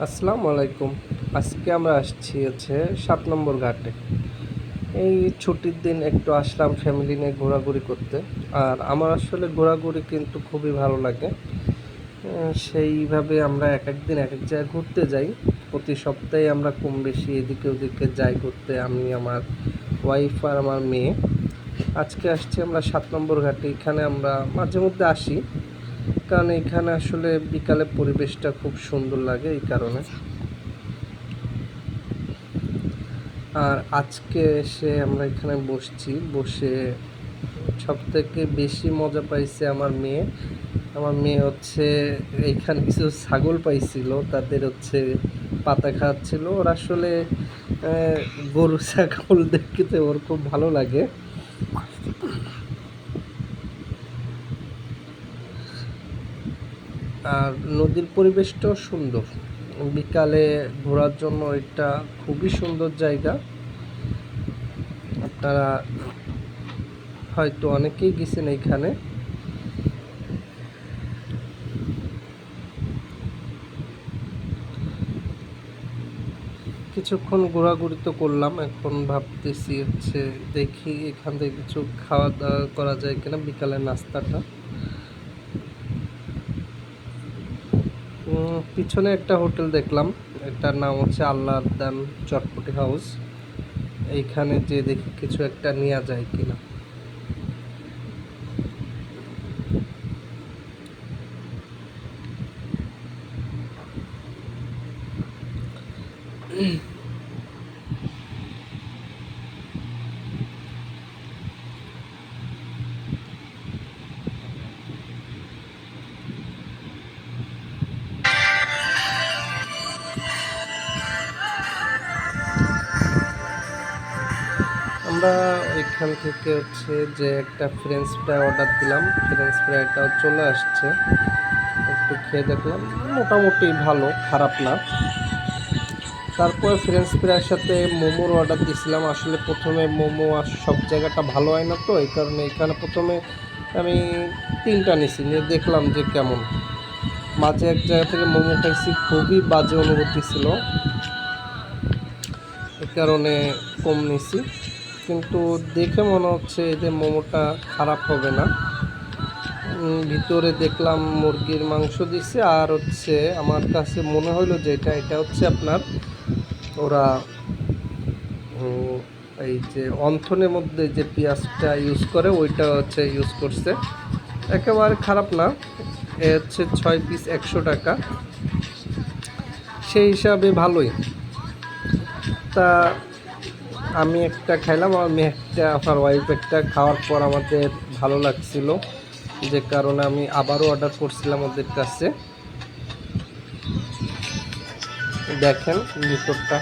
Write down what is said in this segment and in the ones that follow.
আসসালামু আলাইকুম। আজকে আমরা আসছি ৭ নম্বর ঘাটে। এই ছুটির দিন একটু আসলাম ফ্যামিলি নিয়ে ঘোরাঘুরি করতে। আর আমার আসলে ঘোরাঘুরি কিন্তু খুবই ভালো লাগে। সেইভাবে আমরা এক দিন এক জায়গায় ঘুরতে যাই। প্রতি সপ্তাহে আমরা কম বেশি এদিকে ওদিকে যাই ঘুরতে, আমি, আমার ওয়াইফ আর আমার মেয়ে। আজকে আসছি আমরা ৭ নম্বর ঘাটে। এখানে আমরা মাঝে মধ্যে আসি, কারণ এখানে আসলে বিকালে পরিবেশটা খুব সুন্দর লাগে এই কারণে। আর আজকে এসে আমরা এখানে বসে সবথেকে বেশি মজা পাইছে আমার মেয়ে এইখানে কিছু ছাগল পাইছিল, তাদের পাতা খাওয়াচ্ছিল। ওর আসলে গরু ছাগল দেখতে ওর খুব ভালো লাগে। আর নদীর পরিবেশটাও সুন্দর, বিকালে ঘোরার জন্য এটা খুবই সুন্দর জায়গা। আপনারা হয়তো অনেকেই গেছেন এইখানে। কিছুক্ষণ ঘোরাঘুরি তো করলাম, এখন ভাবতেছি দেখি এখান থেকে কিছু খাওয়া দাওয়া করা যায় কিনা, বিকালের নাস্তাটা। পিছনে একটা হোটেল দেখলাম, এটার নাম আল্লাহর দান চটপটি হাউস। এইখানে যে দেখি কিছু একটা নেওয়া যায় কিনা। আমরা এখান থেকে যে একটা ফ্রেঞ্চ ফ্রাই অর্ডার দিলাম, ফ্রেঞ্চ ফ্রাইটাও চলে আসছে। একটু খেয়ে দেখলাম, মোটামুটি ভালো, খারাপ না। তারপর ফ্রেঞ্চ ফ্রাইয়ের সাথে মোমোর অর্ডার দিয়েছিলাম। আসলে প্রথমে মোমো আর সব জায়গাটা ভালো হয় না, তো এই কারণে এখানে প্রথমে আমি 3টা নিয়েছি, নিয়ে দেখলাম যে কেমন। মাঝে এক জায়গা থেকে মোমো খাইছি, খুবই বাজে অনুভূতি ছিল, এই কারণে কম নিয়েছি। কিন্তু দেখে মনে হচ্ছে এদের মোমোটা খারাপ হবে না। ভিতরে দেখলাম মুরগির মাংস দিছে, আর আমার কাছে মনে হলো যে এটা আপনার ওরা এই যে অন্থনের মধ্যে যে পেঁয়াজটা ইউজ করে ওইটা ইউজ করছে। একেবারে খারাপ না। 6 পিস 100 টাকা, সেই হিসাবে ভালোই। তা আমি একটা খাইলাম, আমার মেয়ে একটা, আমার ওয়াইফ একটা। খাওয়ার পর আমাদের ভালো লাগছিল, যে কারণে আমি আবারও অর্ডার করছিলাম ওদের কাছে। দেখেন ভিতরটা।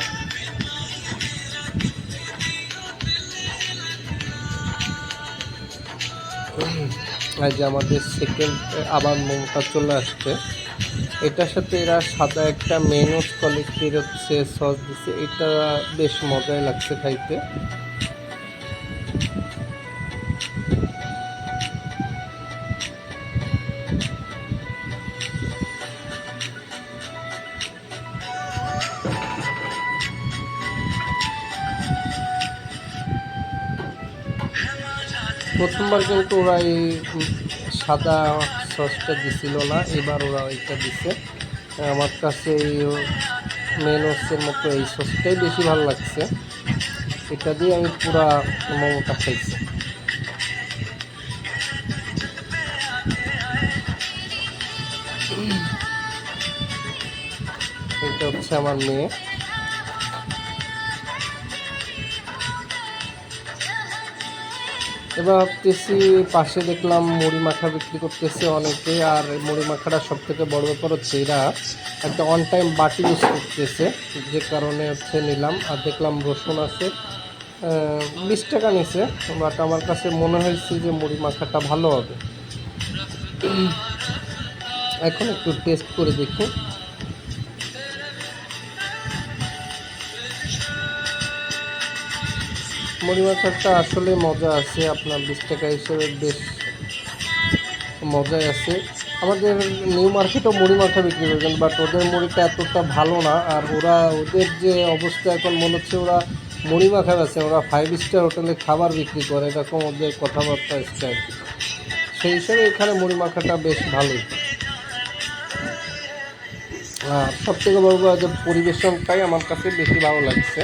এই যে আমাদের সেকেন্ড আবার মোমোটা চলে আসছে। এটার সাথে এরা সাদা একটা মেয়োনিজ কোয়ালিটির সস দিচ্ছে, এটা বেশ মজাই লাগছে খাইতে। প্রথমবার কিন্তু ওরা এই সাদা সসটা দিছিল না, এবার ওরা এটা দিছে। আমার কাছে এই মেয়োনিজের মতো এই সসটাই বেশি ভালো লাগছে। এটা দিয়ে আমি পুরা মোমোটা খাইছি। এটা আমার মেয়ে। এবার ভাবতেছি, পাশে দেখলাম মুড়ি মাখা বিক্রি করতেছে অনেকে। আর মুড়ি মাখাটা সব থেকে বড় ব্যাপার এরা একটা অন টাইম বাটি ইউজ করতেছে, যে কারণে নিলাম। আর দেখলাম রসুন আছে, 20 টাকা নিছে। বাট আমার কাছে মনে হয়েছে যে মুড়ি মাখাটা ভালো হবে। এখন একটু টেস্ট করে দেখি। মুড়ি মাখাটা আসলে মজা আছে, আপনার 20 টাকা হিসেবে বেশ মজাই আছে। আমাদের নিউ মার্কেটও মুড়ি মাখা বিক্রি করবেন, বাট ওদের মুড়িটা এতটা ভালো না। আর ওদের যে অবস্থা এখন মনে হচ্ছে ওরা মুড়ি মাখা বেচে, ওরা 5 স্টার হোটেলে খাবার বিক্রি করে, এরকম ওদের কথাবার্তা স্টাইল। সেই হিসেবে এখানে মুড়ি মাখাটা বেশ ভালোই। আর সবথেকে বড় যে পরিবেশনটাই আমার কাছে বেশি ভালো লাগছে।